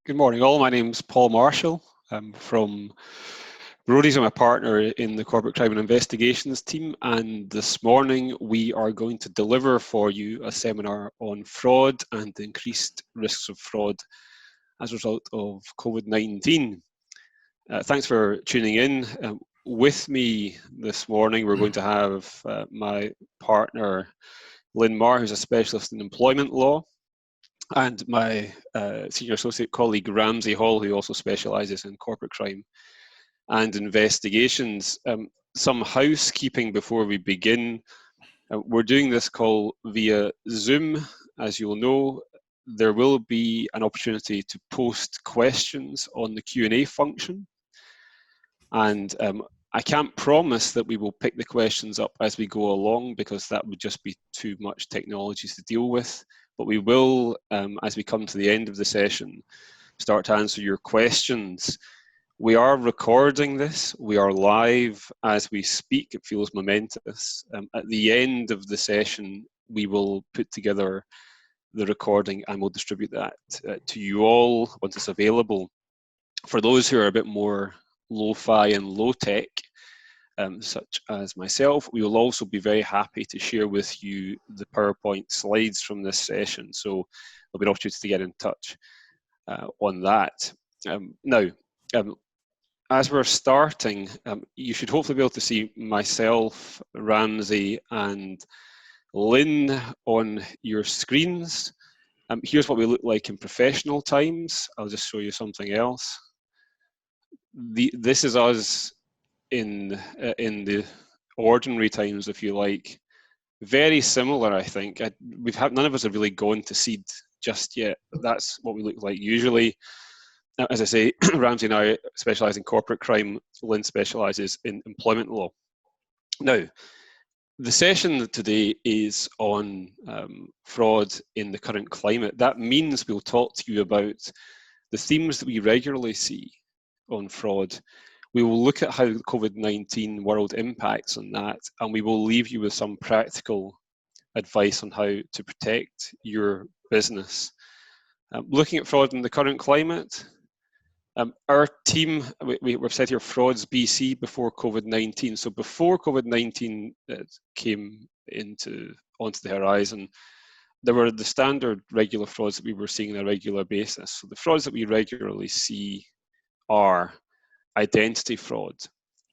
Good morning, all. My name's Paul Marshall. I'm from Brody's. I'm a partner in the Corporate Crime and Investigations team, and this morning we are going to deliver for you a seminar on fraud and the increased risks of fraud as a result of COVID-19. Thanks for tuning in. With me this morning, we're going to have my partner, Lynn Marr, who's a specialist in employment law, and my senior associate colleague Ramsey Hall, who also specialises in corporate crime and investigations. Some housekeeping before we begin. We're doing this call via Zoom. As you'll know, there will be an opportunity to post questions on the Q&A function. And I can't promise that we will pick the questions up as we go along, because that would just be too much technology to deal with. But we will, as we come to the end of the session, start to answer your questions. We are recording this. We are live as we speak. It feels momentous. At the end of the session, we will put together the recording and we'll distribute that to you all once it's available. For those who are a bit more lo-fi and low-tech, such as myself, we will also be very happy to share with you the PowerPoint slides from this session. So there'll be an opportunity to get in touch on that. Now, as we're starting, you should hopefully be able to see myself, Ramsey, and Lynn on your screens. Here's what we look like in professional times. I'll just show you something else. This is us in the ordinary times, if you like. Very similar, I think. None of us have really gone to seed just yet, but that's what we look like usually. As I say, Ramsey and I specialise in corporate crime. Lynn specialises in employment law. Now, the session today is on fraud in the current climate. That means we'll talk to you about the themes that we regularly see on fraud. We will look at how the COVID-19 world impacts on that, and we will leave you with some practical advice on how to protect your business. Looking at fraud in the current climate, our team, we've said here Frauds BC before COVID-19. So before COVID-19 came onto the horizon, there were the standard regular frauds that we were seeing on a regular basis. So the frauds that we regularly see are identity fraud.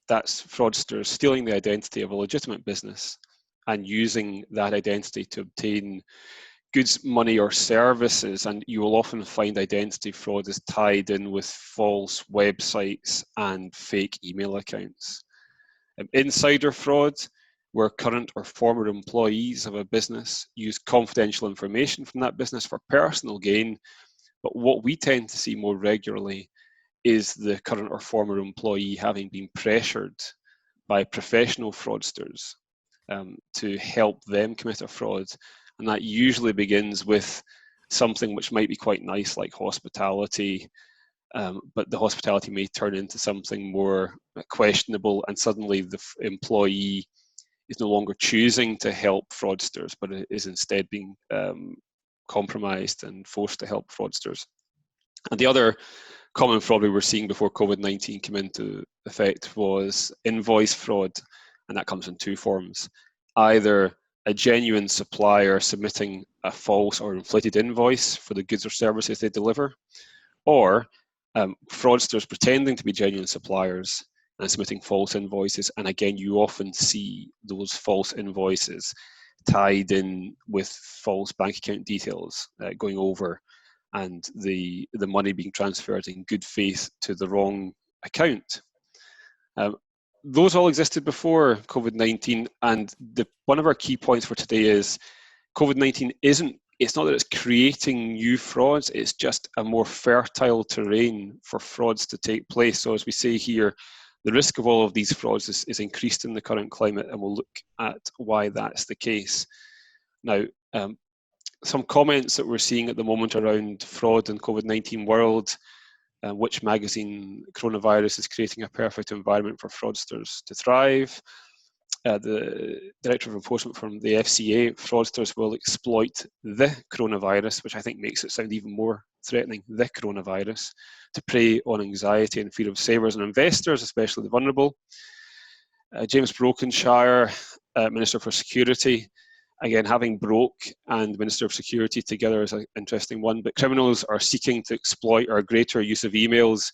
That's fraudsters stealing the identity of a legitimate business and using that identity to obtain goods, money, or services. And you will often find identity fraud is tied in with false websites and fake email accounts. Insider fraud, where current or former employees of a business use confidential information from that business for personal gain. But what we tend to see more regularly is the current or former employee having been pressured by professional fraudsters to help them commit a fraud. And that usually begins with something which might be quite nice, like hospitality, but the hospitality may turn into something more questionable, and suddenly the employee is no longer choosing to help fraudsters, but is instead being compromised and forced to help fraudsters. And the other common fraud we were seeing before COVID-19 came into effect was invoice fraud, and that comes in two forms. Either a genuine supplier submitting a false or inflated invoice for the goods or services they deliver, or fraudsters pretending to be genuine suppliers and submitting false invoices. And again, you often see those false invoices tied in with false bank account details going over, and the money being transferred in good faith to the wrong account. Those all existed before COVID-19, and one of our key points for today is COVID-19 it's not that it's creating new frauds, it's just a more fertile terrain for frauds to take place. So as we say here, the risk of all of these frauds is increased in the current climate, and we'll look at why that's the case. Now, some comments that we're seeing at the moment around fraud in COVID-19 world. Which magazine, coronavirus is creating a perfect environment for fraudsters to thrive. the Director of Enforcement from the FCA, fraudsters will exploit the coronavirus, which I think makes it sound even more threatening, the coronavirus, to prey on anxiety and fear of savers and investors, especially the vulnerable. James Brokenshire, Minister for Security, again, having Broke and Minister of Security together is an interesting one, but criminals are seeking to exploit our greater use of emails,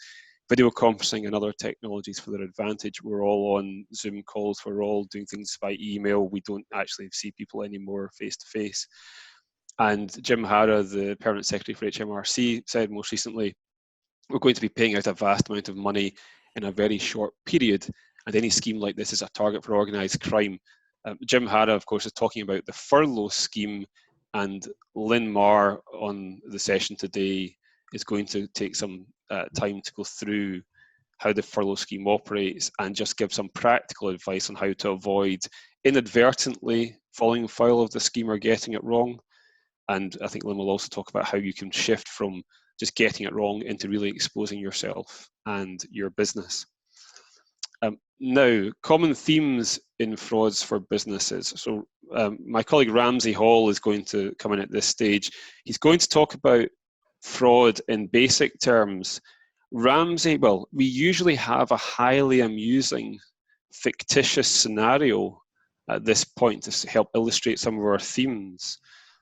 video conferencing and other technologies for their advantage. We're all on Zoom calls, we're all doing things by email, we don't actually see people anymore face to face. And Jim Harra, the Permanent Secretary for HMRC, said most recently, we're going to be paying out a vast amount of money in a very short period, and any scheme like this is a target for organised crime. Jim Harra, of course, is talking about the furlough scheme, and Lynn Marr on the session today is going to take some time to go through how the furlough scheme operates and just give some practical advice on how to avoid inadvertently falling foul of the scheme or getting it wrong. And I think Lynn will also talk about how you can shift from just getting it wrong into really exposing yourself and your business. Now, common themes in frauds for businesses. So my colleague Ramsey Hall is going to come in at this stage. He's going to talk about fraud in basic terms. Ramsey, well, we usually have a highly amusing, fictitious scenario at this point to help illustrate some of our themes.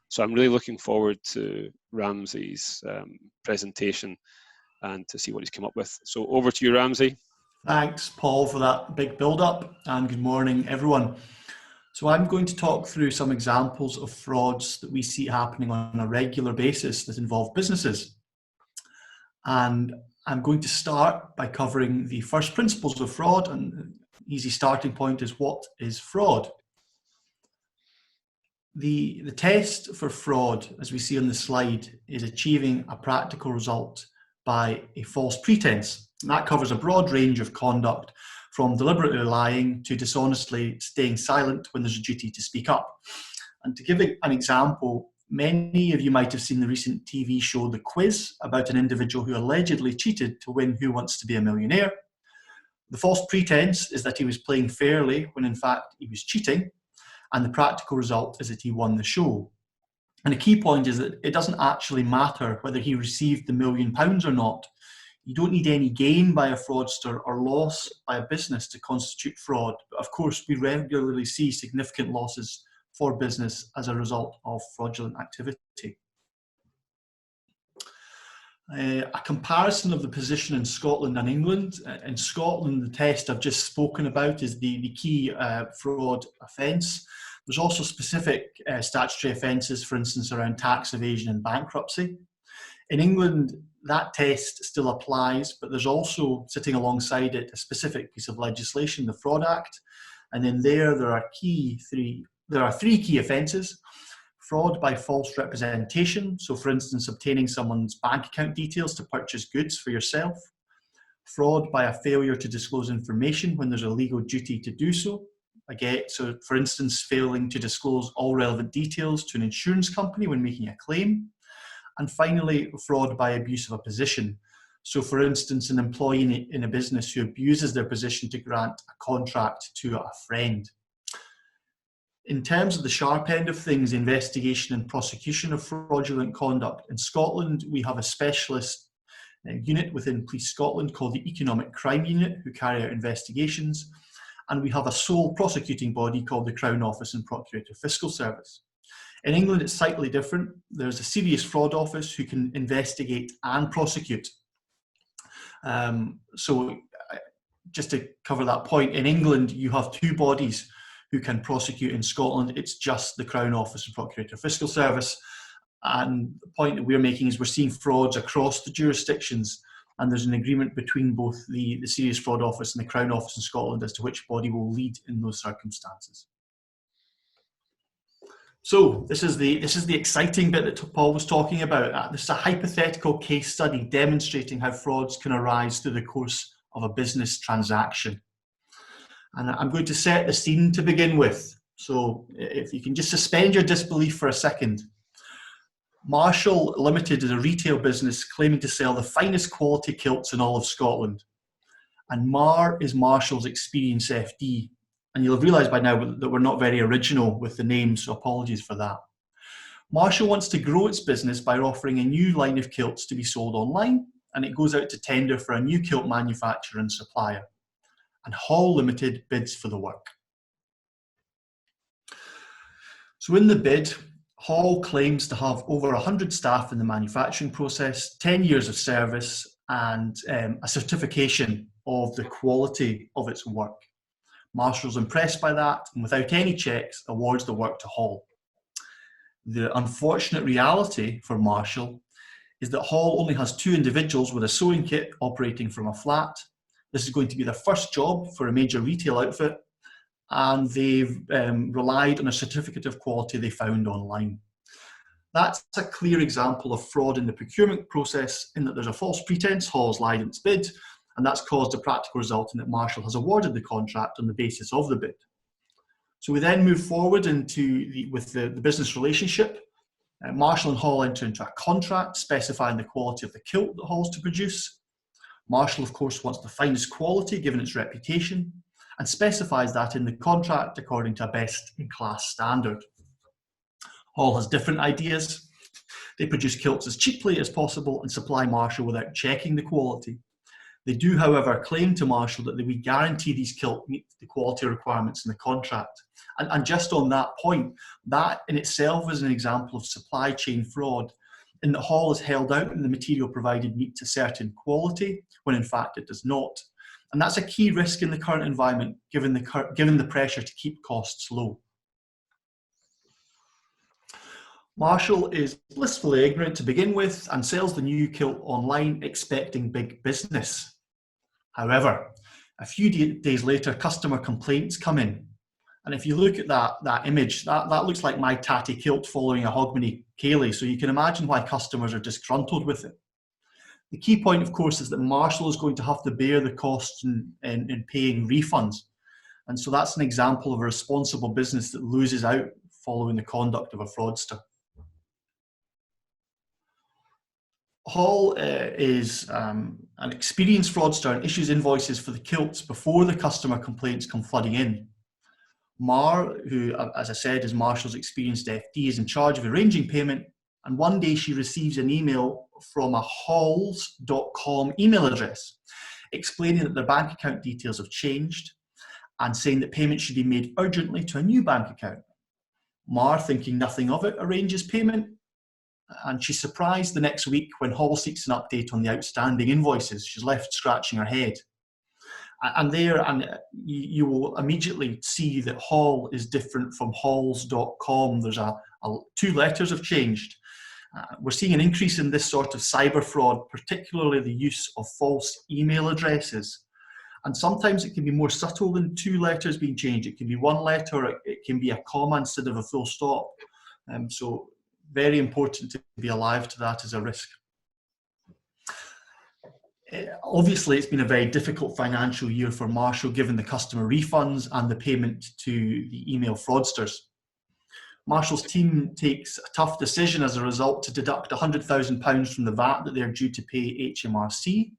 So I'm really looking forward to Ramsey's presentation and to see what he's come up with. So over to you, Ramsey. Thanks, Paul, for that big build-up, and good morning, everyone. So I'm going to talk through some examples of frauds that we see happening on a regular basis that involve businesses. And I'm going to start by covering the first principles of fraud, and an easy starting point is what is fraud? The test for fraud, as we see on the slide, is achieving a practical result by a false pretense. And that covers a broad range of conduct, from deliberately lying to dishonestly staying silent when there's a duty to speak up. And to give an example, many of you might have seen the recent TV show The Quiz, about an individual who allegedly cheated to win Who Wants to Be a Millionaire. The false pretense is that he was playing fairly when in fact he was cheating, and the practical result is that he won the show. And a key point is that it doesn't actually matter whether he received the £1 million or not. You don't need any gain by a fraudster or loss by a business to constitute fraud. But of course, we regularly see significant losses for business as a result of fraudulent activity. A comparison of the position in Scotland and England. In Scotland, the test I've just spoken about is the key fraud offence. There's also specific statutory offences, for instance, around tax evasion and bankruptcy. In England, that test still applies, but there's also, sitting alongside it, a specific piece of legislation, the Fraud Act. And in there are three key offences. Fraud by false representation, so for instance, obtaining someone's bank account details to purchase goods for yourself. Fraud by a failure to disclose information when there's a legal duty to do so. Again, so for instance, failing to disclose all relevant details to an insurance company when making a claim. And finally, fraud by abuse of a position. So for instance, an employee in a business who abuses their position to grant a contract to a friend. In terms of the sharp end of things, investigation and prosecution of fraudulent conduct, in Scotland, we have a specialist unit within Police Scotland called the Economic Crime Unit, who carry out investigations. And we have a sole prosecuting body called the Crown Office and Procurator Fiscal Service. In England, it's slightly different. There's a Serious Fraud Office who can investigate and prosecute. So just to cover that point, in England, you have two bodies who can prosecute. In Scotland, it's just the Crown Office and Procurator Fiscal Service. And the point that we're making is we're seeing frauds across the jurisdictions, and there's an agreement between both the Serious Fraud Office and the Crown Office in Scotland as to which body will lead in those circumstances. So this is the exciting bit that Paul was talking about. This is a hypothetical case study demonstrating how frauds can arise through the course of a business transaction. And I'm going to set the scene to begin with. So if you can just suspend your disbelief for a second. Marshall Limited is a retail business claiming to sell the finest quality kilts in all of Scotland. And Marr is Marshall's experienced FD. And you'll have realised by now that we're not very original with the name, so apologies for that. Marshall wants to grow its business by offering a new line of kilts to be sold online, and it goes out to tender for a new kilt manufacturer and supplier. And Hall Limited bids for the work. So in the bid, Hall claims to have over 100 staff in the manufacturing process, 10 years of service, and a certification of the quality of its work. Marshall's impressed by that, and without any checks, awards the work to Hall. The unfortunate reality for Marshall is that Hall only has 2 individuals with a sewing kit operating from a flat. This is going to be their first job for a major retail outfit, and they've relied on a certificate of quality they found online. That's a clear example of fraud in the procurement process, in that there's a false pretense. Hall's lied in its bid, and that's caused a practical result in that Marshall has awarded the contract on the basis of the bid. So we then move forward with the business relationship. Marshall and Hall enter into a contract specifying the quality of the kilt that Hall's to produce. Marshall, of course, wants the finest quality given its reputation, and specifies that in the contract according to a best-in-class standard. Hall has different ideas. They produce kilts as cheaply as possible and supply Marshall without checking the quality. They do, however, claim to Marshall that we guarantee these kilts meet the quality requirements in the contract. And just on that point, that in itself is an example of supply chain fraud, in that Hall has held out that the material provided meets a certain quality, when in fact it does not. And that's a key risk in the current environment, given the pressure to keep costs low. Marshall is blissfully ignorant to begin with and sells the new kilt online expecting big business. However, a few days later, customer complaints come in. And if you look at that image, that looks like my tatty kilt following a Hogmanay ceilidh, so you can imagine why customers are disgruntled with it. The key point, of course, is that Marshall is going to have to bear the costs in paying refunds. And so that's an example of a responsible business that loses out following the conduct of a fraudster. Hall is an experienced fraudster and issues invoices for the kilts before the customer complaints come flooding in. Mar, who, as I said, is Marshall's experienced FD, is in charge of arranging payment, and one day she receives an email from a halls.com email address explaining that their bank account details have changed and saying that payment should be made urgently to a new bank account. Mar, thinking nothing of it, arranges payment, and she's surprised the next week when Hall seeks an update on the outstanding invoices. She's left scratching her head. And you will immediately see that Hall is different from halls.com. There's 2 letters have changed. We're seeing an increase in this sort of cyber fraud, particularly the use of false email addresses. And sometimes it can be more subtle than 2 letters being changed. It can be 1 letter, or it can be a comma instead of a full stop. So very important to be alive to that as a risk. Obviously, it's been a very difficult financial year for Marshall, given the customer refunds and the payment to the email fraudsters. Marshall's team takes a tough decision as a result to deduct £100,000 from the VAT that they're due to pay HMRC.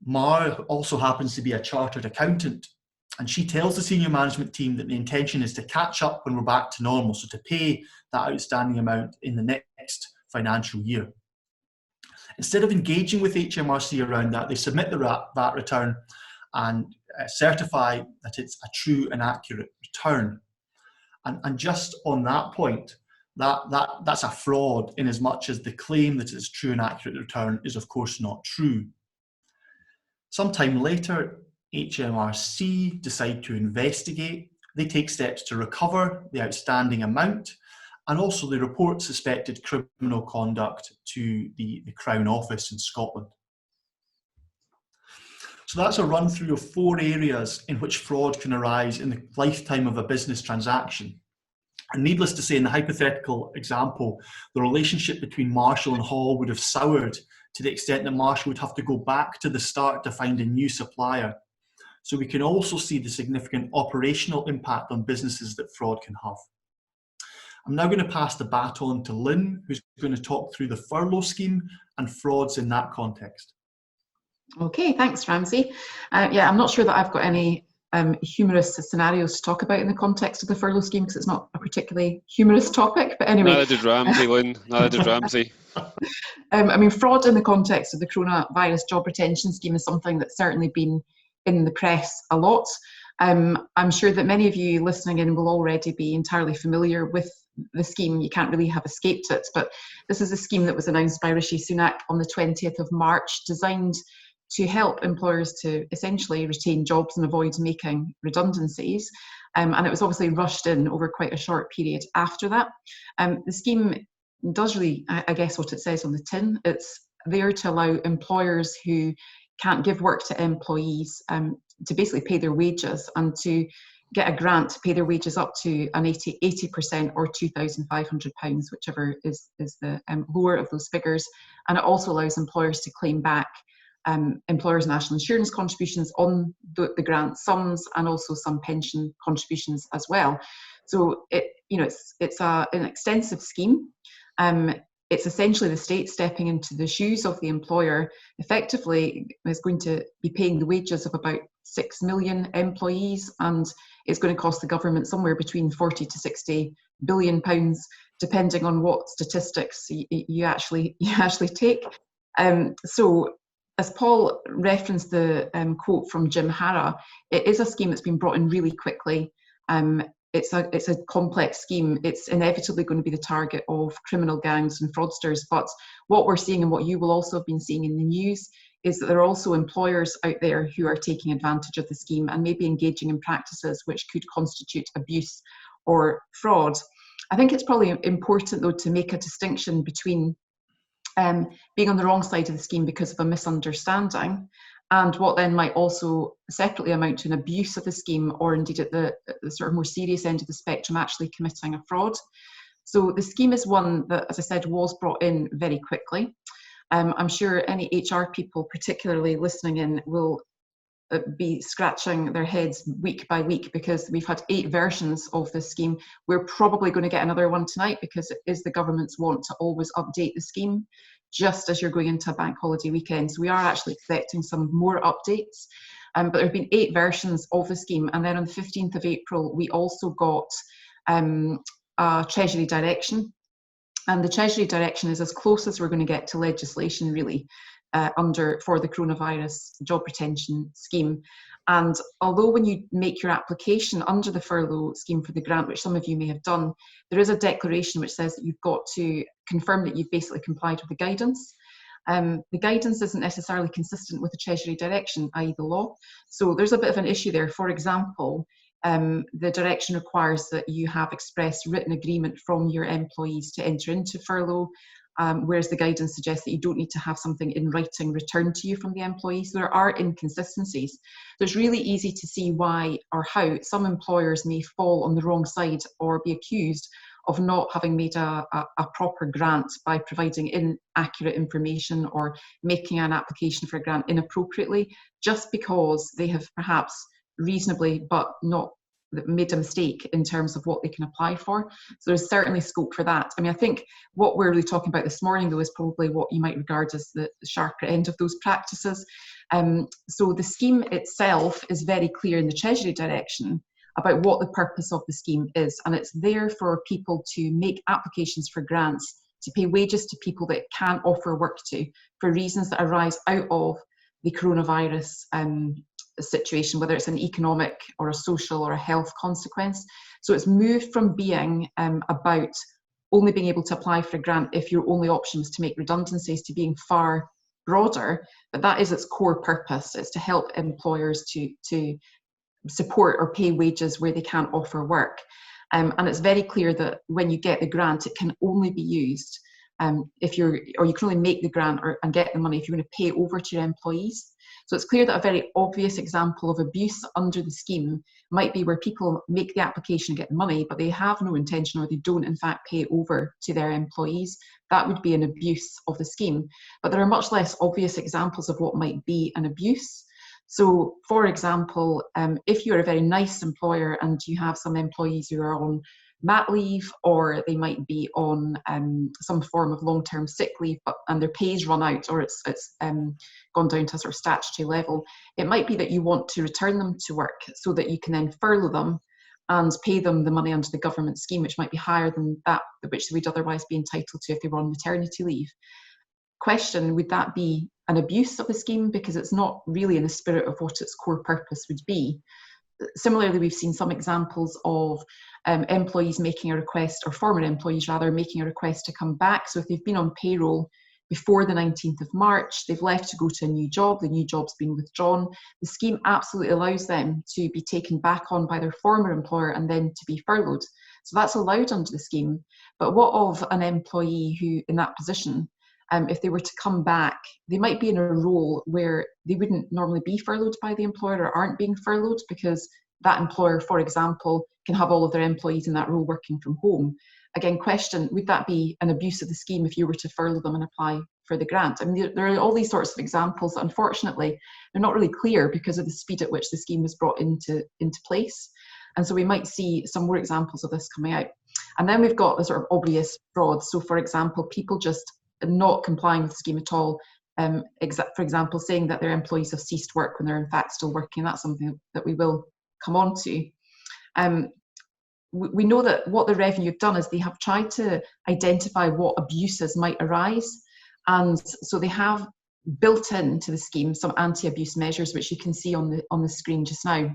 Mar also happens to be a chartered accountant, and she tells the senior management team that the intention is to catch up when we're back to normal, so to pay that outstanding amount in the next financial year. Instead of engaging with HMRC around that, they submit the VAT return and certify that it's a true and accurate return. And just on that point, that's a fraud, in as much as the claim that it's true and accurate return is of course not true. Sometime later, HMRC decide to investigate. They take steps to recover the outstanding amount, and also they report suspected criminal conduct to the Crown Office in Scotland. So that's a run through of 4 areas in which fraud can arise in the lifetime of a business transaction. And needless to say, in the hypothetical example, the relationship between Marshall and Hall would have soured to the extent that Marshall would have to go back to the start to find a new supplier. So we can also see the significant operational impact on businesses that fraud can have. I'm now going to pass the baton to Lynn, who's going to talk through the furlough scheme and frauds in that context. Okay, thanks, Ramsey. Yeah, I'm not sure that I've got any humorous scenarios to talk about in the context of the furlough scheme, because it's not a particularly humorous topic. But anyway, neither did Ramsey, Lynn. Neither did Ramsey. I mean, fraud in the context of the coronavirus job retention scheme is something that's certainly been in the press a lot. I'm sure that many of you listening in will already be entirely familiar with the scheme. You can't really have escaped it, but this is a scheme that was announced by Rishi Sunak on the 20th of March, designed to help employers to essentially retain jobs and avoid making redundancies. And it was obviously rushed in over quite a short period after that. The scheme does really, I guess, what it says on the tin. It's there to allow employers who can't give work to employees to basically pay their wages and to get a grant to pay their wages up to an 80% or £2,500, whichever is the lower of those figures. And it also allows employers to claim back employers' national insurance contributions on the grant sums, and also some pension contributions as well. So it's an extensive scheme. It's essentially the state stepping into the shoes of the employer. Effectively, is going to be paying the wages of about 6 million employees, and it's going to cost the government somewhere between 40 to 60 billion pounds, depending on what statistics you actually take. So, as Paul referenced the quote from Jim Harra, it is a scheme that's been brought in really quickly. It's a complex scheme. It's inevitably going to be the target of criminal gangs and fraudsters. But what we're seeing, and what you will also have been seeing in the news, is that there are also employers out there who are taking advantage of the scheme and maybe engaging in practices which could constitute abuse or fraud. I think it's probably important, though, to make a distinction between being on the wrong side of the scheme because of a misunderstanding, and what then might also separately amount to an abuse of the scheme, or indeed at the sort of more serious end of the spectrum, actually committing a fraud. So the scheme is one that, as I said, was brought in very quickly. I'm sure any HR people, particularly listening in, will be scratching their heads week by week, because we've had 8 versions of this scheme. We're probably going to get another one tonight, because it is the government's want to always update the scheme just as you're going into a bank holiday weekend. So we are actually expecting some more updates. But there have been 8 versions of the scheme. And then on the 15th of April, we also got a Treasury Direction. And the Treasury Direction is as close as we're going to get to legislation, really, for the coronavirus job retention scheme. And although when you make your application under the furlough scheme for the grant, which some of you may have done, there is a declaration which says that you've got to confirm that you've basically complied with the guidance. The guidance isn't necessarily consistent with the Treasury Direction, i.e. the law. So there's a bit of an issue there. For example, the direction requires that you have expressed written agreement from your employees to enter into furlough, whereas the guidance suggests that you don't need to have something in writing returned to you from the employee. So there are inconsistencies. So it's really easy to see why or how some employers may fall on the wrong side or be accused of not having made a proper grant by providing inaccurate information or making an application for a grant inappropriately, just because they have perhaps reasonably but not made a mistake in terms of what they can apply for. So there's certainly scope for that. I mean, I think what we're really talking about this morning, though, is probably what you might regard as the sharper end of those practices. So the scheme itself is very clear in the Treasury Direction about what the purpose of the scheme is, and it's there for people to make applications for grants to pay wages to people that can't offer work to for reasons that arise out of the coronavirus situation, whether it's an economic or a social or a health consequence. So it's moved from being about only being able to apply for a grant if your only option was to make redundancies to being far broader, but that is its core purpose. It's to help employers to support or pay wages where they can't offer work. And it's very clear that when you get the grant, it can only be used you can only make the grant and get the money if you're going to pay over to your employees. So it's clear that a very obvious example of abuse under the scheme might be where people make the application and get the money, but they have no intention, or they don't in fact pay over to their employees. That would be an abuse of the scheme. But there are much less obvious examples of what might be an abuse. So, for example, if you're a very nice employer and you have some employees who are on mat leave, or they might be on some form of long-term sick leave, and their pay's run out, or it's gone down to a sort of statutory level. It might be that you want to return them to work so that you can then furlough them and pay them the money under the government scheme, which might be higher than that which they would otherwise be entitled to if they were on maternity leave. Question, would that be an abuse of the scheme? Because it's not really in the spirit of what its core purpose would be. Similarly, we've seen some examples of employees making a request, or former employees rather, making a request to come back. So if they've been on payroll before the 19th of March, they've left to go to a new job, the new job's been withdrawn, the scheme absolutely allows them to be taken back on by their former employer and then to be furloughed. So that's allowed under the scheme. But what of an employee who, in that position, if they were to come back, they might be in a role where they wouldn't normally be furloughed by the employer, or aren't being furloughed because that employer, for example, can have all of their employees in that role working from home. Again, question, would that be an abuse of the scheme if you were to furlough them and apply for the grant? I mean, there are all these sorts of examples that unfortunately they're not really clear because of the speed at which the scheme was brought into place. And so we might see some more examples of this coming out. And then we've got the sort of obvious fraud. So for example, people just not complying with the scheme at all. For example, saying that their employees have ceased work when they're in fact still working. That's something that we will come on to. We know that what the revenue have done is they have tried to identify what abuses might arise, and so they have built into the scheme some anti-abuse measures, which you can see on the screen just now.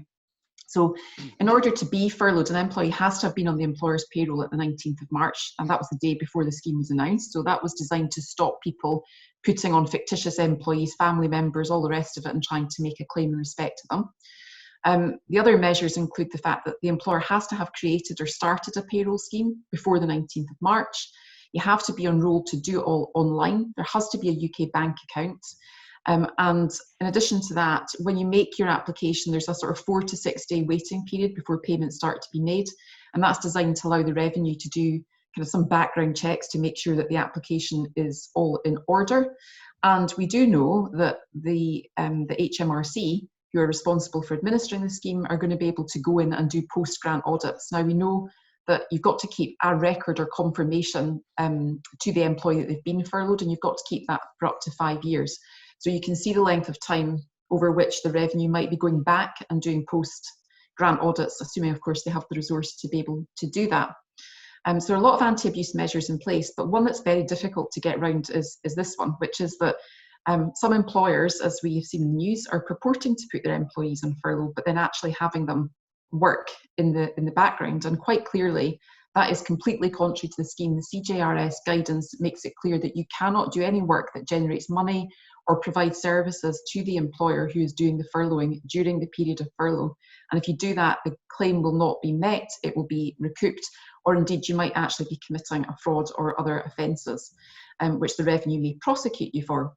So in order to be furloughed, an employee has to have been on the employer's payroll at the 19th of March, and that was the day before the scheme was announced. So that was designed to stop people putting on fictitious employees, family members, all the rest of it, and trying to make a claim in respect to them. The other measures include the fact that the employer has to have created or started a payroll scheme before the 19th of March. You have to be enrolled to do it all online. There has to be a UK bank account. And in addition to that, when you make your application, there's a sort of 4 to 6 day waiting period before payments start to be made. And that's designed to allow the revenue to do kind of some background checks to make sure that the application is all in order. And we do know that the HMRC, who are responsible for administering the scheme, are going to be able to go in and do post-grant audits. Now, we know that you've got to keep a record or confirmation to the employee that they've been furloughed, and you've got to keep that for up to 5 years. So you can see the length of time over which the revenue might be going back and doing post-grant audits, assuming, of course, they have the resource to be able to do that. So there are a lot of anti-abuse measures in place, but one that's very difficult to get around is this one, which is that some employers, as we've seen in the news, are purporting to put their employees on furlough, but then actually having them work in the background. And quite clearly, that is completely contrary to the scheme. The CJRS guidance makes it clear that you cannot do any work that generates money or provide services to the employer who is doing the furloughing during the period of furlough. And if you do that, the claim will not be met, it will be recouped, or indeed you might actually be committing a fraud or other offences, which the revenue may prosecute you for.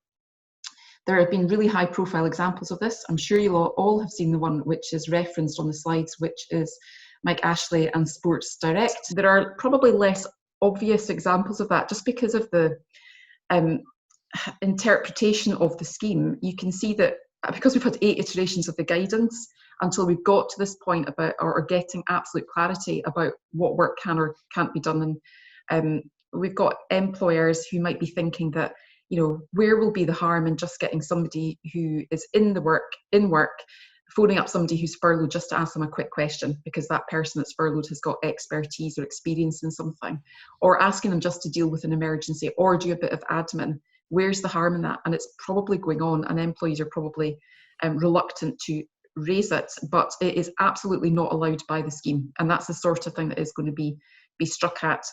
There have been really high profile examples of this. I'm sure you'll all have seen the one which is referenced on the slides, which is Mike Ashley and Sports Direct. There are probably less obvious examples of that just because of the interpretation of the scheme. You can see that because we've had 8 iterations of the guidance until we've got to this point about or getting absolute clarity about what work can or can't be done. And we've got employers who might be thinking that, you know, where will be the harm in just getting somebody who is in work, phoning up somebody who's furloughed just to ask them a quick question because that person that's furloughed has got expertise or experience in something, or asking them just to deal with an emergency or do a bit of admin. Where's the harm in that? And it's probably going on, and employees are probably reluctant to raise it, but it is absolutely not allowed by the scheme. And that's the sort of thing that is going to be struck at.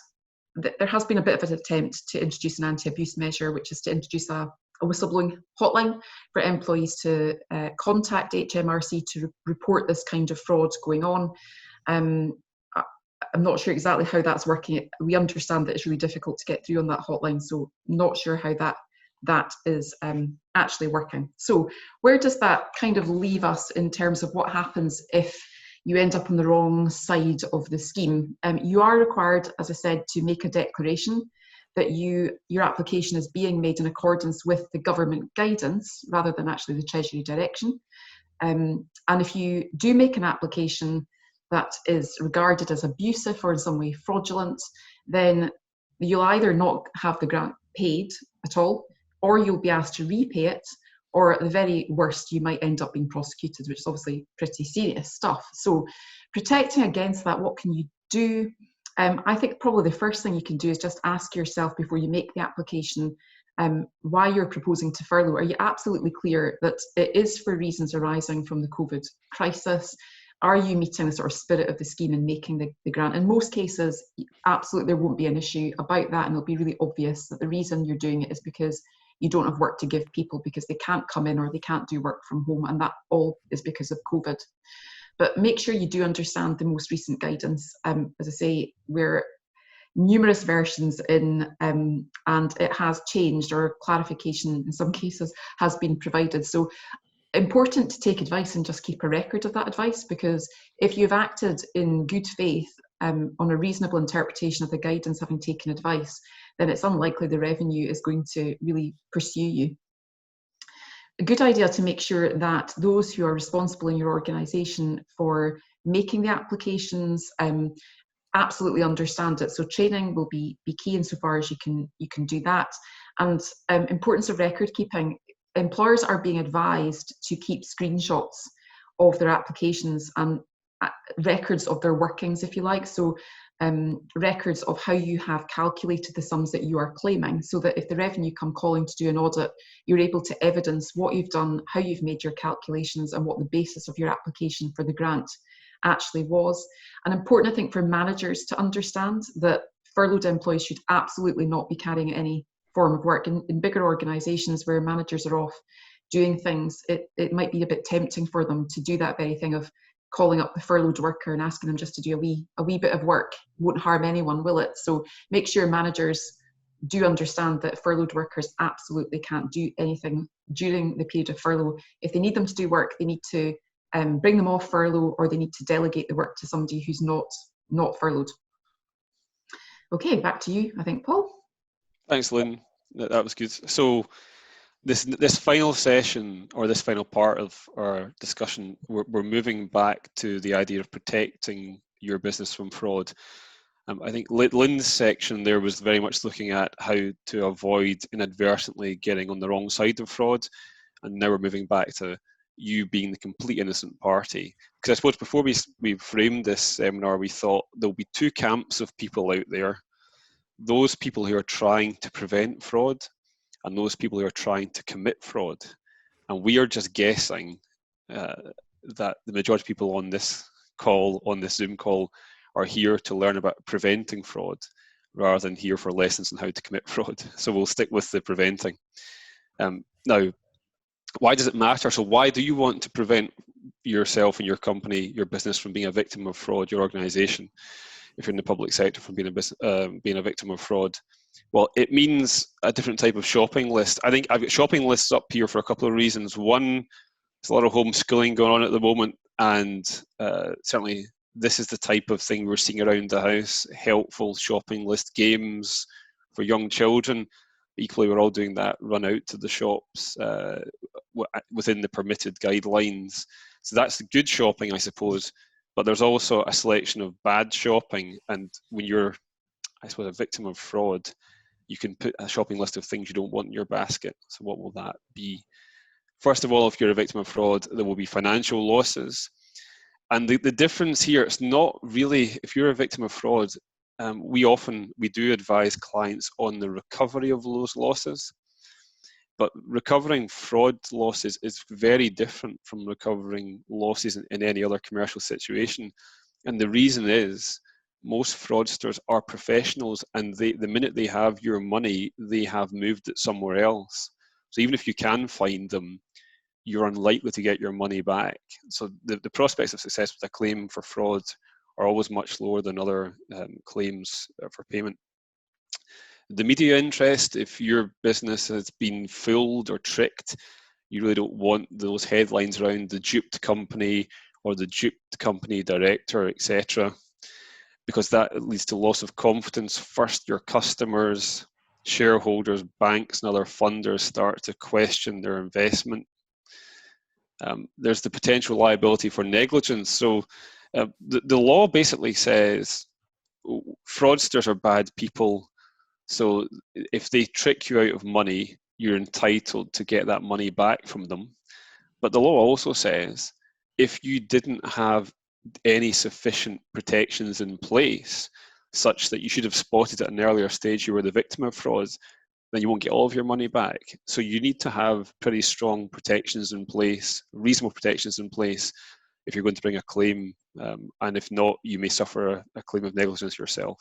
There has been a bit of an attempt to introduce an anti-abuse measure, which is to introduce a whistleblowing hotline for employees to contact HMRC to report this kind of fraud going on. I'm not sure exactly how that's working. We understand that it's really difficult to get through on that hotline, so not sure how that is actually working. So where does that kind of leave us in terms of what happens if you end up on the wrong side of the scheme? You are required, as I said, to make a declaration that your application is being made in accordance with the government guidance rather than actually the Treasury Direction. And if you do make an application, that is regarded as abusive or in some way fraudulent, then you'll either not have the grant paid at all, or you'll be asked to repay it, or at the very worst, you might end up being prosecuted, which is obviously pretty serious stuff. So protecting against that, what can you do? I think probably the first thing you can do is just ask yourself before you make the application why you're proposing to furlough. Are you absolutely clear that it is for reasons arising from the COVID crisis? Are you meeting the sort of spirit of the scheme and making the grant? In most cases, absolutely there won't be an issue about that, and it'll be really obvious that the reason you're doing it is because you don't have work to give people because they can't come in or they can't do work from home, and that all is because of COVID. But make sure you do understand the most recent guidance. As I say, we're numerous versions in, and it has changed, or clarification in some cases has been provided. So important to take advice and just keep a record of that advice, because if you've acted in good faith on a reasonable interpretation of the guidance, having taken advice, then it's unlikely the revenue is going to really pursue you. A good idea to make sure that those who are responsible in your organisation for making the applications absolutely understand it. So training will be key insofar as you can do that. And importance of record keeping. Employers are being advised to keep screenshots of their applications and records of their workings, if you like. So records of how you have calculated the sums that you are claiming, so that if the revenue come calling to do an audit, you're able to evidence what you've done, how you've made your calculations, and what the basis of your application for the grant actually was. And important, I think, for managers to understand that furloughed employees should absolutely not be carrying any form of work. In bigger organisations where managers are off doing things, it might be a bit tempting for them to do that very thing of calling up the furloughed worker and asking them just to do a wee bit of work. Won't harm anyone, will it? So make sure managers do understand that furloughed workers absolutely can't do anything during the period of furlough. If they need them to do work, they need to bring them off furlough, or they need to delegate the work to somebody who's not furloughed. Okay, back to you, I think, Paul. Thanks, Lynn. That was good. So this final session, or this final part of our discussion, we're moving back to the idea of protecting your business from fraud. I think Lynn's section there was very much looking at how to avoid inadvertently getting on the wrong side of fraud, and now we're moving back to you being the complete innocent party. Because I suppose before we framed this seminar, we thought there'll be two camps of people out there: those people who are trying to prevent fraud, and those people who are trying to commit fraud. And we are just guessing that the majority of people on this call, on this Zoom call, are here to learn about preventing fraud rather than here for lessons on how to commit fraud. So we'll stick with the preventing. Now, why does it matter? So why do you want to prevent yourself and your company, your business, from being a victim of fraud, your organisation, if you're in the public sector, from being a victim of fraud? Well, it means a different type of shopping list. I think I've got shopping lists up here for a couple of reasons. One, there's a lot of homeschooling going on at the moment, and certainly this is the type of thing we're seeing around the house: helpful shopping list games for young children. Equally, we're all doing that run out to the shops within the permitted guidelines. So that's good shopping, I suppose. But there's also a selection of bad shopping, and when you're, I suppose, a victim of fraud, you can put a shopping list of things you don't want in your basket. So what will that be? First of all, if you're a victim of fraud, there will be financial losses. And the difference here, it's not really, if you're a victim of fraud, we do advise clients on the recovery of those losses. But recovering fraud losses is very different from recovering losses in any other commercial situation. And the reason is, most fraudsters are professionals, and the minute they have your money, they have moved it somewhere else. So even if you can find them, you're unlikely to get your money back. So the prospects of success with a claim for fraud are always much lower than other claims for payment. The media interest, if your business has been fooled or tricked, you really don't want those headlines around the duped company or the duped company director, etc., because that leads to loss of confidence. First, your customers, shareholders, banks, and other funders start to question their investment. There's the potential liability for negligence. So The law basically says fraudsters are bad people, so if they trick you out of money, you're entitled to get that money back from them. But the law also says if you didn't have any sufficient protections in place, such that you should have spotted at an earlier stage you were the victim of fraud, then you won't get all of your money back. So you need to have pretty strong protections in place, reasonable protections in place, if you're going to bring a claim, and if not, you may suffer a claim of negligence yourself.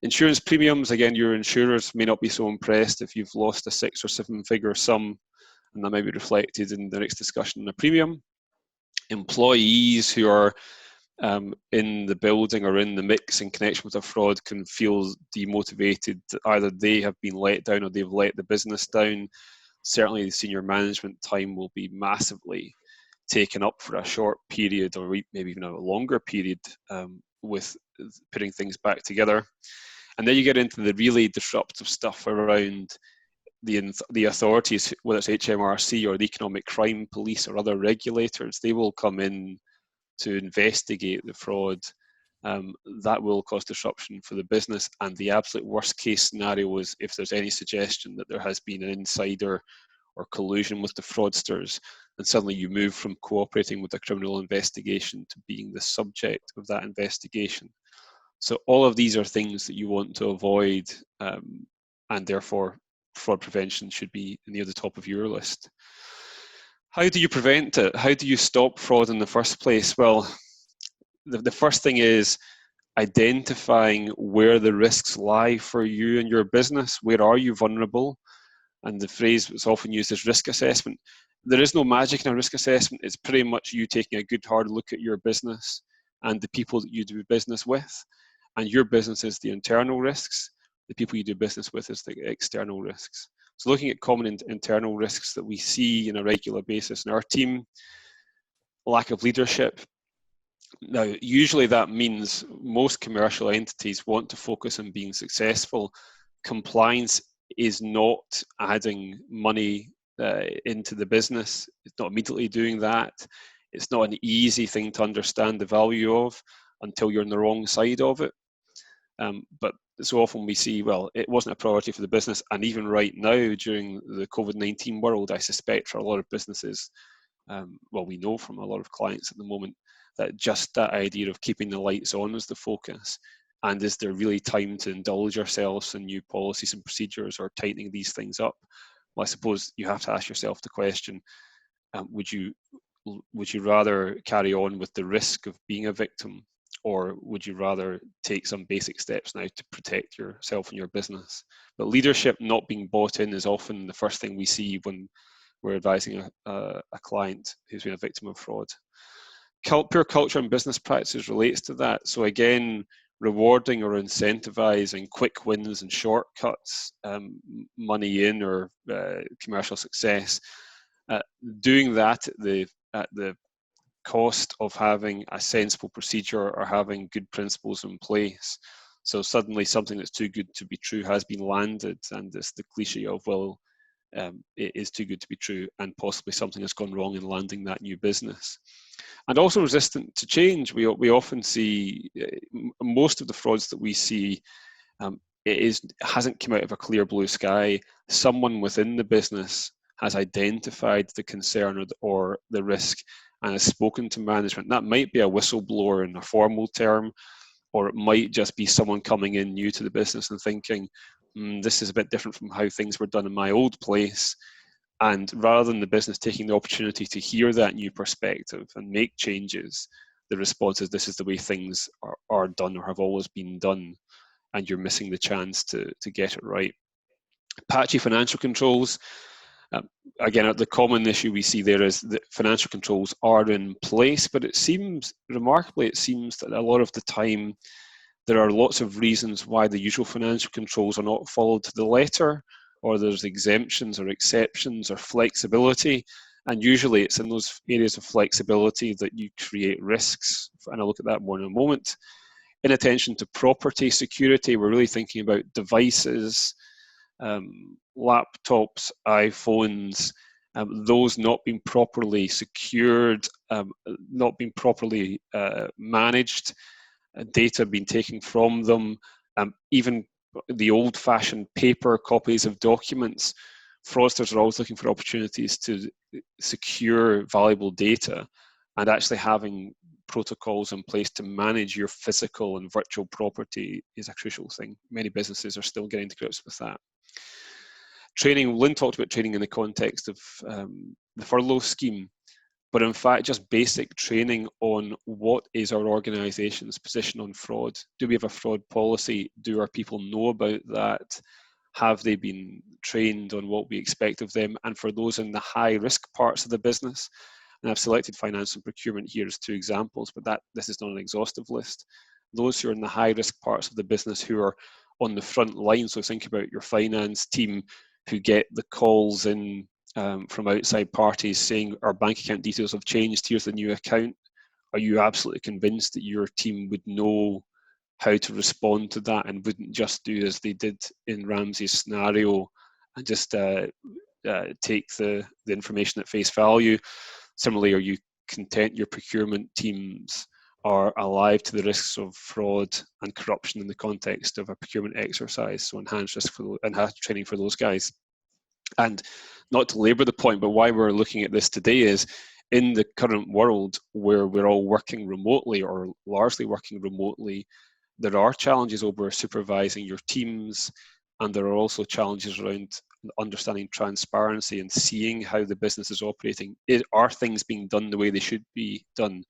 Insurance premiums, again, your insurers may not be so impressed if you've lost a 6 or 7 figure sum, and that might be reflected in the next discussion on a premium. Employees who are in the building or in the mix in connection with a fraud can feel demotivated. Either they have been let down or they've let the business down. Certainly the senior management time will be massively taken up for a short period, or maybe even a longer period, with putting things back together. And then you get into the really disruptive stuff around the authorities, whether it's HMRC or the Economic Crime Police or other regulators. They will come in to investigate the fraud. That will cause disruption for the business, and the absolute worst case scenario is if there's any suggestion that there has been an insider or collusion with the fraudsters, and suddenly you move from cooperating with a criminal investigation to being the subject of that investigation. So all of these are things that you want to avoid, and therefore fraud prevention should be near the top of your list. How do you prevent it? How do you stop fraud in the first place? Well, the first thing is identifying where the risks lie for you and your business. Where are you vulnerable? And the phrase that's often used is risk assessment. There is no magic in a risk assessment. It's pretty much you taking a good hard look at your business and the people that you do business with. And your business is the internal risks. The people you do business with is the external risks. So looking at common internal risks that we see on a regular basis in our team: lack of leadership. Now, usually that means most commercial entities want to focus on being successful. Compliance is not adding money into the business. It's not immediately doing that. It's not an easy thing to understand the value of until you're on the wrong side of it. But so often we see, well, it wasn't a priority for the business. And even right now, during the COVID-19 world, I suspect for a lot of businesses, well, we know from a lot of clients at the moment, that just that idea of keeping the lights on is the focus. And is there really time to indulge yourselves in new policies and procedures or tightening these things up? Well, I suppose you have to ask yourself the question, would you rather carry on with the risk of being a victim, or would you rather take some basic steps now to protect yourself and your business? But leadership not being bought in is often the first thing we see when we're advising a client who's been a victim of fraud. Poor culture and business practices relates to that. So again, rewarding or incentivizing quick wins and shortcuts, money in or commercial success, doing that at the cost of having a sensible procedure or having good principles in place. So suddenly something that's too good to be true has been landed, and it's the cliche of, well, it is too good to be true, and possibly something has gone wrong in landing that new business. And also resistant to change. We often see most of the frauds that we see, it hasn't come out of a clear blue sky. Someone within the business has identified the concern or the risk and has spoken to management. That might be a whistleblower in a formal term, or it might just be someone coming in new to the business and thinking, this is a bit different from how things were done in my old place. And rather than the business taking the opportunity to hear that new perspective and make changes, the response is, this is the way things are done or have always been done, and you're missing the chance to get it right. Patchy financial controls. Again, the common issue we see there is that financial controls are in place, but it seems that a lot of the time there are lots of reasons why the usual financial controls are not followed to the letter, or there's exemptions or exceptions or flexibility. And usually it's in those areas of flexibility that you create risks. And I'll look at that more in a moment. Inattention to property security, we're really thinking about devices, laptops, iPhones, those not being properly secured, not being properly managed, data being taken from them, even the old-fashioned paper copies of documents. Fraudsters are always looking for opportunities to secure valuable data, and actually having protocols in place to manage your physical and virtual property is a crucial thing. Many businesses are still getting to grips with that. Training, Lynn talked about training in the context of the furlough scheme, but in fact just basic training on what is our organisation's position on fraud. Do we have a fraud policy? Do our people know about that? Have they been trained on what we expect of them? And for those in the high risk parts of the business, and I've selected finance and procurement here as 2 examples, but this is not an exhaustive list. Those who are in the high risk parts of the business who are on the front line, so think about your finance team who get the calls in from outside parties saying our bank account details have changed, here's the new account. Are you absolutely convinced that your team would know how to respond to that and wouldn't just do as they did in Ramsey's scenario and just take the information at face value? Similarly, are you content your procurement teams are alive to the risks of fraud and corruption in the context of a procurement exercise? So enhanced risk enhanced training for those guys. And not to labour the point, but why we're looking at this today is in the current world where we're all working remotely or largely working remotely, there are challenges over supervising your teams, and there are also challenges around understanding transparency and seeing how the business is operating. Are things being done the way they should be done?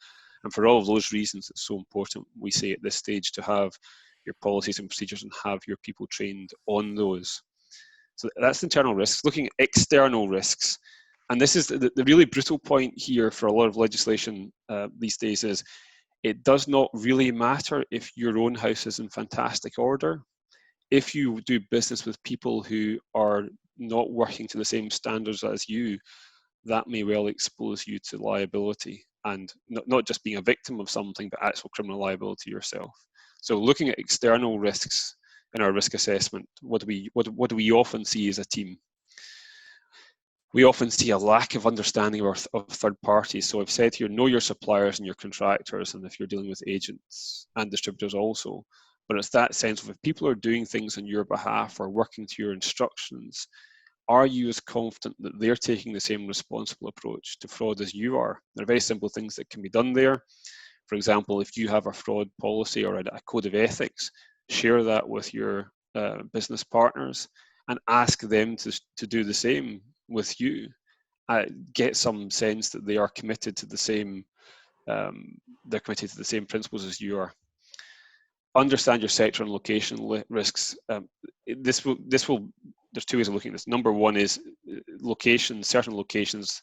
And for all of those reasons, it's so important, we say at this stage, to have your policies and procedures and have your people trained on those. So that's internal risks. Looking at external risks, and this is the really brutal point here for a lot of legislation these days is it does not really matter if your own house is in fantastic order. If you do business with people who are not working to the same standards as you, that may well expose you to liability, and not just being a victim of something, but actual criminal liability yourself. So looking at external risks in our risk assessment, what do we often see as a team? We often see a lack of understanding of third parties. So I've said here, know your suppliers and your contractors, and if you're dealing with agents and distributors also. But it's that sense of if people are doing things on your behalf or working to your instructions, are you as confident that they're taking the same responsible approach to fraud as you are? There are very simple things that can be done there. For example, if you have a fraud policy or a code of ethics, share that with your business partners and ask them to do the same with you. Get some sense that they are committed to the same principles as you are. Understand your sector and location risks. There's 2 ways of looking at this. Number one is certain locations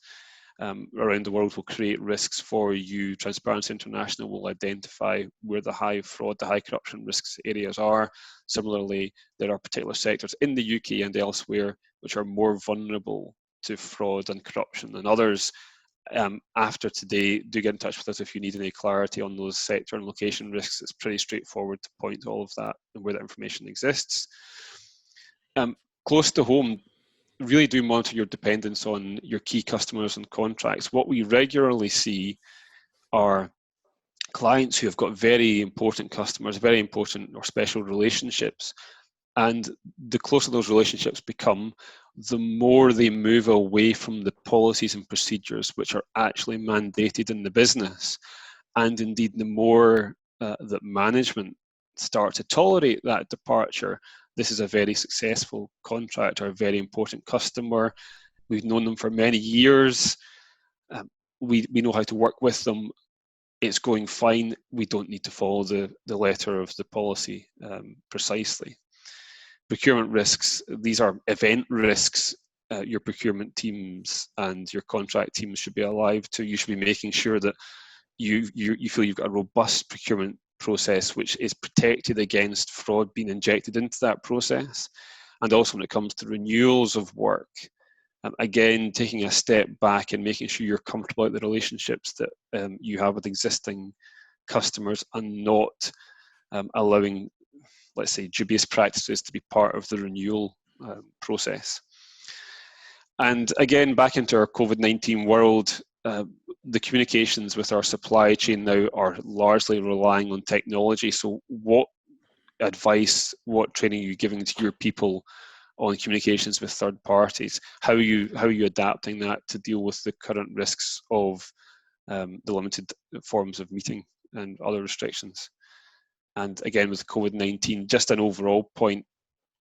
around the world will create risks for you. Transparency International will identify where the high fraud, the high corruption risks areas are. Similarly, there are particular sectors in the UK and elsewhere which are more vulnerable to fraud and corruption than others. After today, do get in touch with us if you need any clarity on those sector and location risks. It's pretty straightforward to point to all of that and where that information exists. Close to home, really do monitor your dependence on your key customers and contracts. What we regularly see are clients who have got very important customers, very important or special relationships, and the closer those relationships become, the more they move away from the policies and procedures which are actually mandated in the business. And indeed, the more that management start to tolerate that departure, this is a very successful contractor, a very important customer. We've known them for many years. We know how to work with them. It's going fine. We don't need to follow the letter of the policy precisely. Procurement risks, these are event risks. Your procurement teams and your contract teams should be alive to. You should be making sure that you feel you've got a robust procurement process which is protected against fraud being injected into that process. And also when it comes to renewals of work, again, taking a step back and making sure you're comfortable with the relationships that you have with existing customers and not allowing, let's say, dubious practices to be part of the renewal process. And again, back into our COVID-19 world, the communications with our supply chain now are largely relying on technology. So what advice, what training are you giving to your people on communications with third parties? How are you adapting that to deal with the current risks of the limited forms of meeting and other restrictions? And again, with COVID-19, just an overall point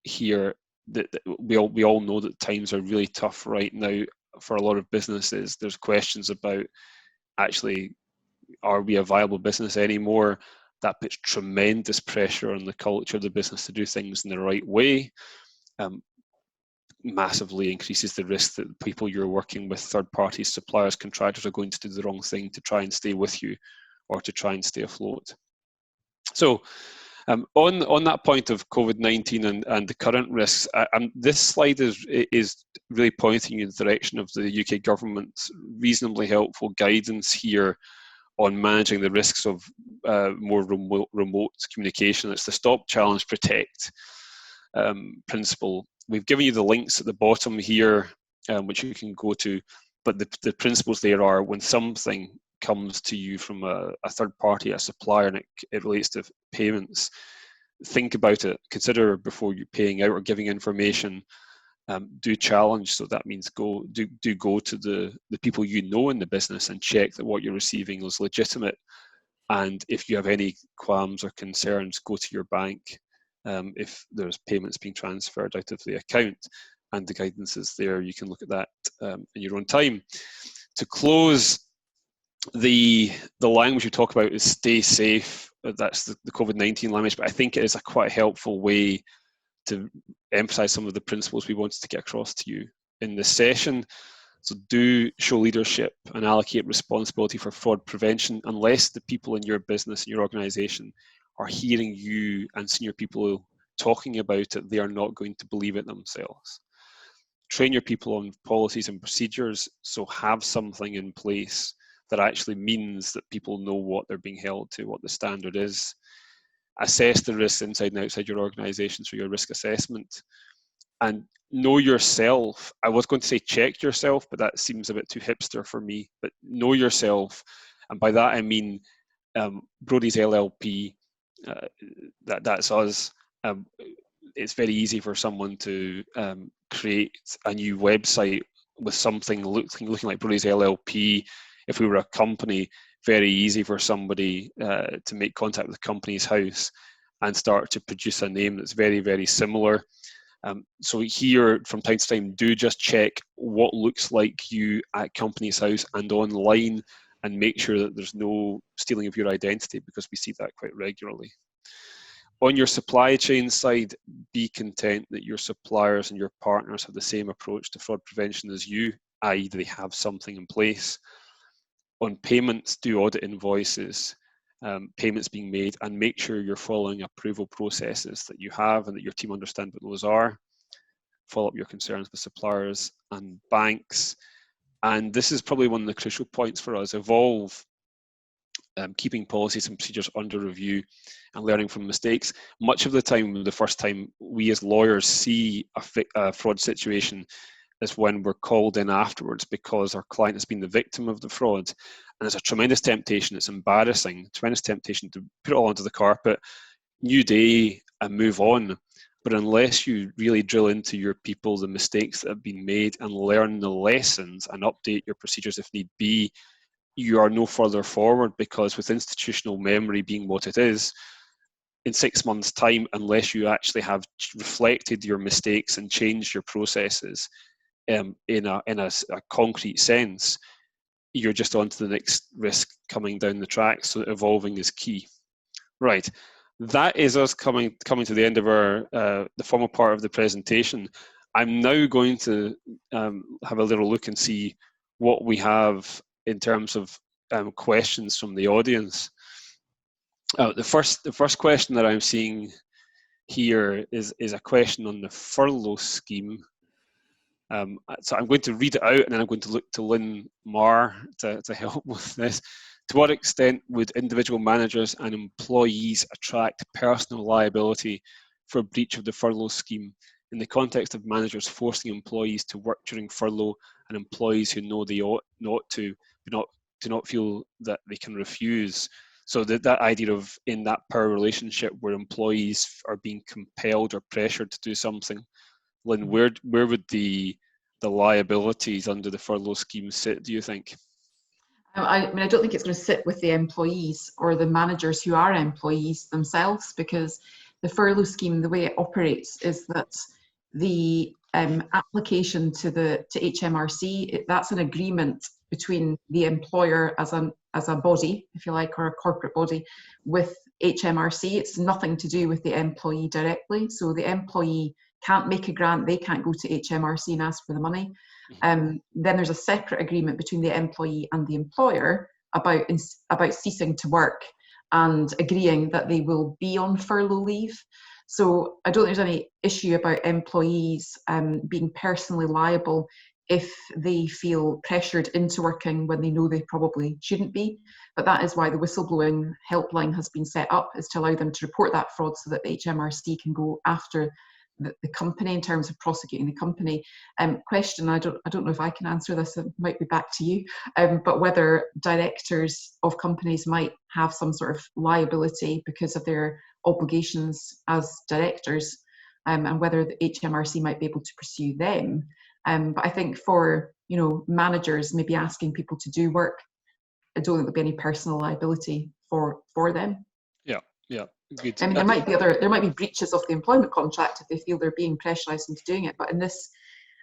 here, that we all know that times are really tough right now for a lot of businesses. There's questions about, actually, are we a viable business anymore? That puts tremendous pressure on the culture of the business to do things in the right way. Massively increases the risk that the people you're working with, third parties, suppliers, contractors, are going to do the wrong thing to try and stay with you or to try and stay afloat. So on that point of COVID-19 and the current risks, this slide is really pointing you in the direction of the UK government's reasonably helpful guidance here on managing the risks of more remote communication. It's the Stop, Challenge, Protect principle. We've given you the links at the bottom here, which you can go to, but the principles there are: when something comes to you from a third party, a supplier, and it relates to payments, think about it, consider before you're paying out or giving information. Do challenge, so that means go to the people you know in the business and check that what you're receiving is legitimate. And if you have any qualms or concerns, go to your bank if there's payments being transferred out of the account, and the guidance is there. You can look at that in your own time. To close, the language you talk about is stay safe. That's the COVID-19 language, but I think it is a quite helpful way to emphasize some of the principles we wanted to get across to you in this session. So do show leadership and allocate responsibility for fraud prevention. Unless the people in your business and your organization are hearing you and senior people talking about it, they are not going to believe it themselves. Train your people on policies and procedures, so have something in place that actually means that people know what they're being held to, what the standard is. Assess the risks inside and outside your organization through your risk assessment. And know yourself. I was going to say check yourself, but that seems a bit too hipster for me. But know yourself. And by that I mean Brody's LLP, that's us. It's very easy for someone to create a new website with something looking like Brody's LLP. If we were a company, very easy for somebody to make contact with the company's house and start to produce a name that's very, very similar. So here, from time to time, do just check what looks like you at company's house and online, and make sure that there's no stealing of your identity, because we see that quite regularly. On your supply chain side, be content that your suppliers and your partners have the same approach to fraud prevention as you, i.e. they have something in place. On payments, do audit invoices, payments being made, and make sure you're following approval processes that you have and that your team understand what those are. Follow up your concerns with suppliers and banks. And this is probably one of the crucial points for us: evolve, keeping policies and procedures under review and learning from mistakes. Much of the time, the first time we as lawyers see a fraud situation is when we're called in afterwards, because our client has been the victim of the fraud. And there's a tremendous temptation, it's embarrassing, tremendous temptation to put it all onto the carpet, new day, and move on. But unless you really drill into your people the mistakes that have been made and learn the lessons and update your procedures if need be, you are no further forward, because with institutional memory being what it is, in 6 months' time, unless you actually have reflected your mistakes and changed your processes in a concrete sense, you're just on to the next risk coming down the track. So evolving is key. Right, that is us coming to the end of our the formal part of the presentation. I'm now going to have a little look and see what we have in terms of questions from the audience. The first question that I'm seeing here is a question on the furlough scheme. So I'm going to read it out, and then I'm going to look to Lynn Marr to help with this. To what extent would individual managers and employees attract personal liability for breach of the furlough scheme in the context of managers forcing employees to work during furlough and employees who know they ought not to, do not feel that they can refuse. So that idea of in that power relationship where employees are being compelled or pressured to do something, Lynn, where would the liabilities under the furlough scheme sit, do you think? I mean, I don't think it's going to sit with the employees or the managers who are employees themselves, because the furlough scheme, the way it operates is that the application to HMRC, that's an agreement between the employer as a body, if you like, or a corporate body, with HMRC. It's nothing to do with the employee directly. So the employee can't make a grant, they can't go to HMRC and ask for the money. Then there's a separate agreement between the employee and the employer about ceasing to work and agreeing that they will be on furlough leave. So I don't think there's any issue about employees being personally liable if they feel pressured into working when they know they probably shouldn't be. But that is why the whistleblowing helpline has been set up, is to allow them to report that fraud so that the HMRC can go after the company in terms of prosecuting the company. Question, I don't know if I can answer this, it might be back to you, but whether directors of companies might have some sort of liability because of their obligations as directors, and whether the HMRC might be able to pursue them. But I think for managers maybe asking people to do work, I don't think there'll be any personal liability for them. Yeah. Good. I mean, there might be breaches of the employment contract if they feel they're being pressurised into doing it. But in this,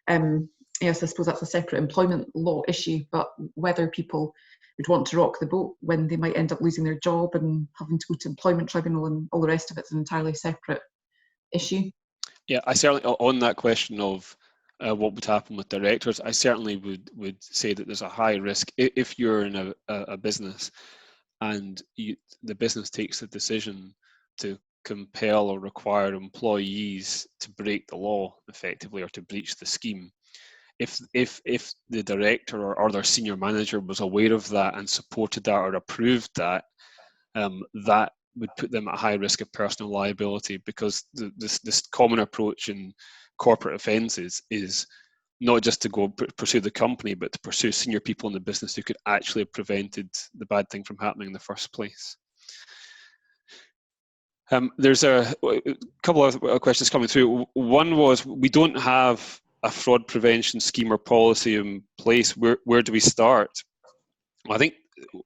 yes, I suppose that's a separate employment law issue. But whether people would want to rock the boat when they might end up losing their job and having to go to employment tribunal and all the rest of it's an entirely separate issue. Yeah, I certainly, on that question of what would happen with directors, I certainly would say that there's a high risk if you're in a business and the business takes the decision to compel or require employees to break the law effectively or to breach the scheme. If the director or their senior manager was aware of that and supported that or approved that, that would put them at high risk of personal liability, because this common approach in corporate offences is not just to go pursue the company, but to pursue senior people in the business who could actually have prevented the bad thing from happening in the first place. There's a couple of questions coming through. One was, we don't have a fraud prevention scheme or policy in place. Where do we start? Well, I think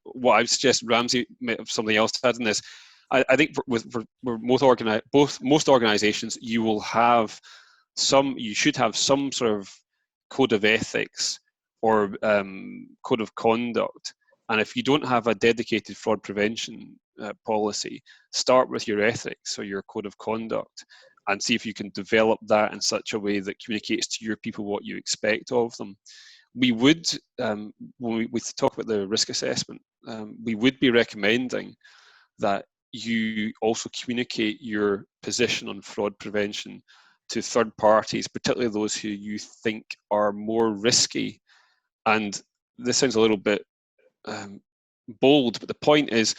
what I would suggest, Ramsey, something else to add in this. I think for most organisations, you should have some sort of code of ethics or code of conduct. And if you don't have a dedicated fraud prevention policy, start with your ethics or your code of conduct and see if you can develop that in such a way that communicates to your people what you expect of them. We would, when we talk about the risk assessment, we would be recommending that you also communicate your position on fraud prevention to third parties, particularly those who you think are more risky. And this sounds a little bit bold, but the point is,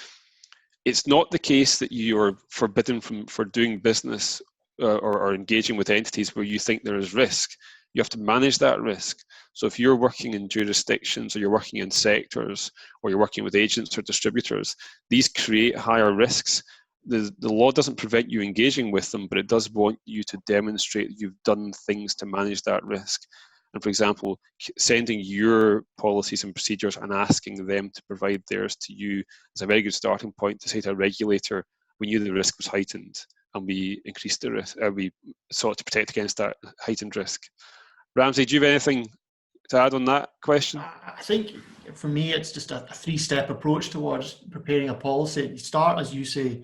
it's not the case that you are forbidden for doing business or engaging with entities where you think there is risk. You have to manage that risk. So if you're working in jurisdictions or you're working in sectors or you're working with agents or distributors, these create higher risks. The law doesn't prevent you engaging with them, but it does want you to demonstrate that you've done things to manage that risk. And for example, sending your policies and procedures and asking them to provide theirs to you is a very good starting point to say to a regulator, we knew the risk was heightened and we increased the risk, we sought to protect against that heightened risk. Ramsey, do you have anything to add on that question? I think for me, it's just a three-step approach towards preparing a policy. You start, as you say,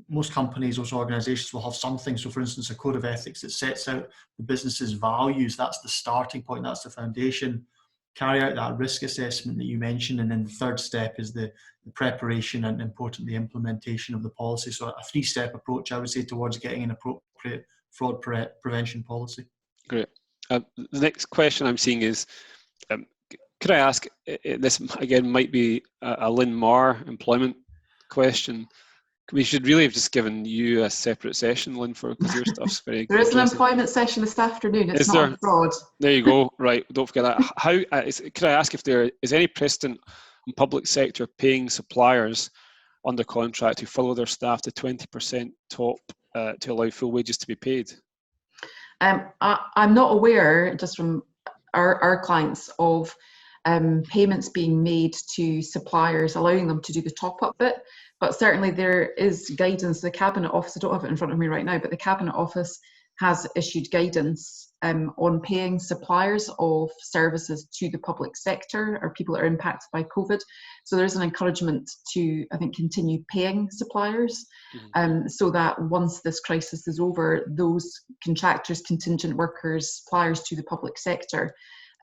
most companies, most organizations will have something. So for instance, a code of ethics that sets out the business's values. That's the starting point. That's the foundation. Carry out that risk assessment that you mentioned. And then the third step is the preparation and, importantly, implementation of the policy. So a three-step approach, I would say, towards getting an appropriate fraud prevention policy. Great. The next question I'm seeing is, could I ask, this again might be a Lynn Marr employment question. We should really have just given you a separate session, Lynn, because your stuff's very There is an interesting. employment session this afternoon. It's Is not there? on fraud. There you go. Right, don't forget that. Could I ask if there is any precedent in public sector paying suppliers under contract who follow their staff to 20% top to allow full wages to be paid? I'm not aware, just from our clients, of payments being made to suppliers, allowing them to do the top-up bit. But certainly there is guidance. The Cabinet Office, I don't have it in front of me right now, but the Cabinet Office has issued guidance on paying suppliers of services to the public sector or people that are impacted by COVID. So there's an encouragement to, I think, continue paying suppliers, so that once this crisis is over, those contractors, contingent workers, suppliers to the public sector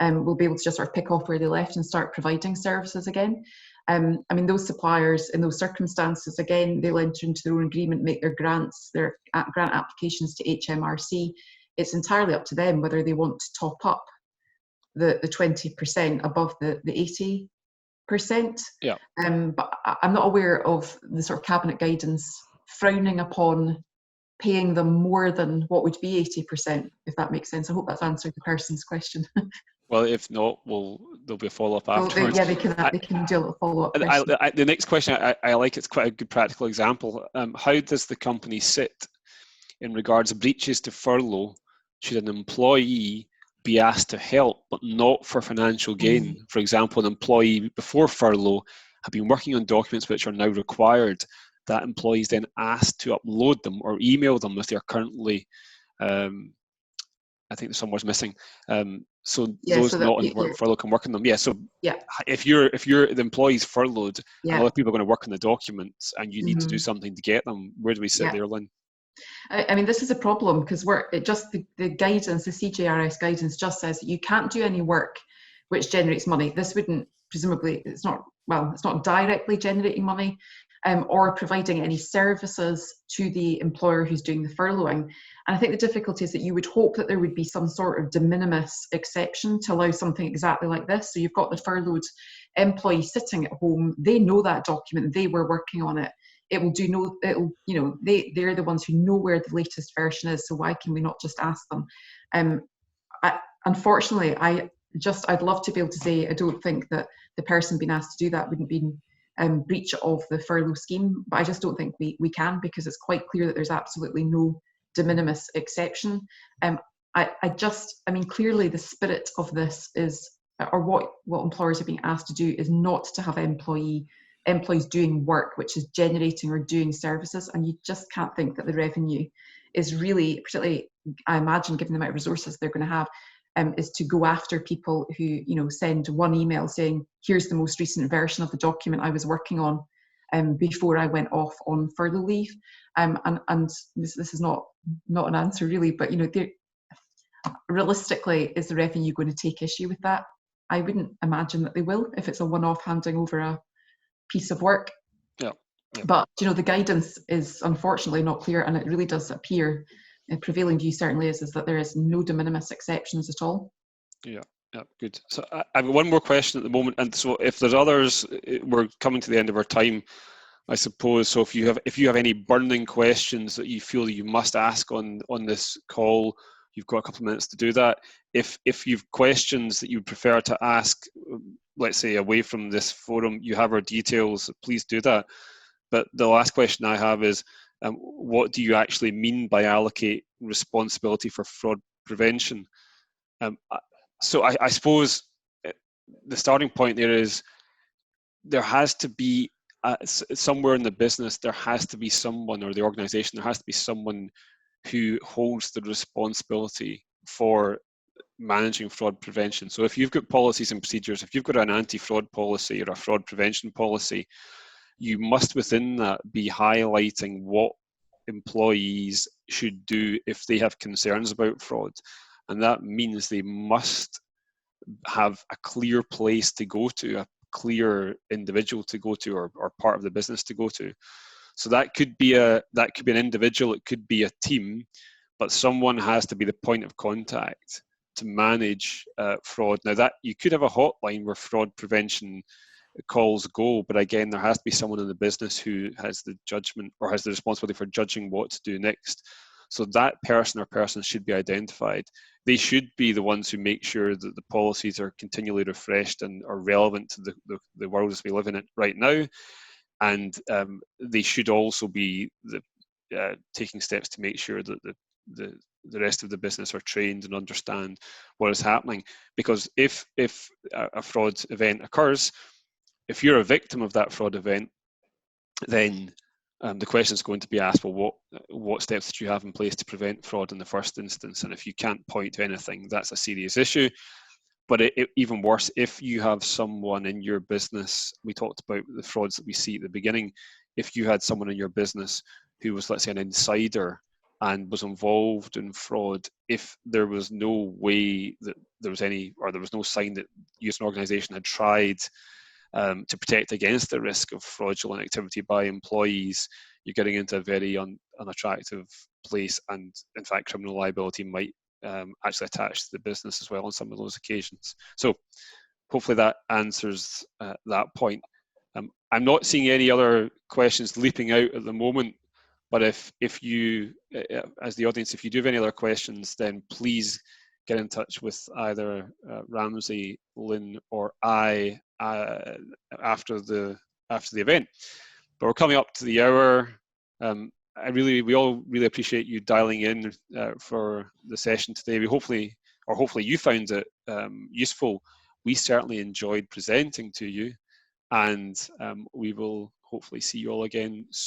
will be able to just sort of pick off where they left and start providing services again. I mean, those suppliers in those circumstances, again, they'll enter into their own agreement, make their grants, their grant applications to HMRC. It's entirely up to them whether they want to top up the 20% above the 80%. Yeah. But I'm not aware of the sort of cabinet guidance frowning upon paying them more than what would be 80%, if that makes sense. I hope that's answered the person's question. Well, if not, there'll be a follow-up afterwards. They can do a follow-up question. The next question I like, it's quite a good practical example. How does the company sit in regards to breaches to furlough should an employee be asked to help but not for financial gain? For example, an employee before furlough had been working on documents which are now required. That employee is then asked to upload them or email them if they're currently, I think some was missing. Those not on furlough can work on them. If you're the employee's furloughed, and a lot of people are going to work on the documents, and you need to do something to get them, where do we sit there, Lynn? I mean, this is a problem because the guidance, the CJRS guidance just says that you can't do any work which generates money. This wouldn't, presumably, it's not directly generating money or providing any services to the employer who's doing the furloughing. And I think the difficulty is that you would hope that there would be some sort of de minimis exception to allow something exactly like this. So you've got the furloughed employee sitting at home. They know that document. They were working on it. They're the ones who know where the latest version is. So why can we not just ask them? Unfortunately, I'd love to be able to say I don't think that the person being asked to do that wouldn't be breach of the furlough scheme, but I just don't think we can, because it's quite clear that there's absolutely no de minimis exception. Clearly the spirit of this is, or what employers are being asked to do is not to have employees doing work which is generating or doing services, and you just can't think that the revenue is really, particularly I imagine given the amount of resources they're going to have, is to go after people who send one email saying, here's the most recent version of the document I was working on before I went off on furlough leave. And this is not an answer really, but realistically, is the revenue going to take issue with that? I wouldn't imagine that they will if it's a one-off handing over a piece of work. Yeah. But the guidance is unfortunately not clear, and it really does appear, the prevailing view certainly is that there is no de minimis exceptions at all. Yeah, good. So I've got one more question at the moment, and so if there's others, we're coming to the end of our time, I suppose. So if you have any burning questions that you feel you must ask on this call, you've got a couple of minutes to do that. If you've questions that you prefer to ask, let's say away from this forum, you have our details, please do that. But the last question I have is, what do you actually mean by allocate responsibility for fraud prevention? So I suppose the starting point there is, there has to be somewhere in the business, there has to be someone, or the organization, there has to be someone who holds the responsibility for managing fraud prevention. So if you've got policies and procedures, if you've got an anti-fraud policy or a fraud prevention policy, you must within that be highlighting what employees should do if they have concerns about fraud. And that means they must have a clear place to go to, a clear individual to go to, or part of the business to go to. So that could be an individual, it could be a team, but someone has to be the point of contact to manage fraud. Now that you could have a hotline where fraud prevention calls go. But again, there has to be someone in the business who has the judgment or has the responsibility for judging what to do next. So that person or persons should be identified. They should be the ones who make sure that the policies are continually refreshed and are relevant to the world as we live in it right now. And they should also be taking steps to make sure that the rest of the business are trained and understand what is happening. Because if a fraud event occurs, if you're a victim of that fraud event, then the question is going to be asked, well, what steps did you have in place to prevent fraud in the first instance? And if you can't point to anything, that's a serious issue. But even worse, if you have someone in your business, we talked about the frauds that we see at the beginning, if you had someone in your business who was, let's say, an insider and was involved in fraud, if there was no way that there was any, or there was no sign that you as an organization had tried to protect against the risk of fraudulent activity by employees, you're getting into a very unattractive place, and in fact criminal liability might actually attach to the business as well on some of those occasions. So hopefully that answers that point. I'm not seeing any other questions leaping out at the moment, but if you, as the audience, if you do have any other questions, then please get in touch with either Ramsey, Lynn, or I after the event. But we're coming up to the hour. We all really appreciate you dialing in for the session today. Hopefully you found it useful. We certainly enjoyed presenting to you, and we will hopefully see you all again soon.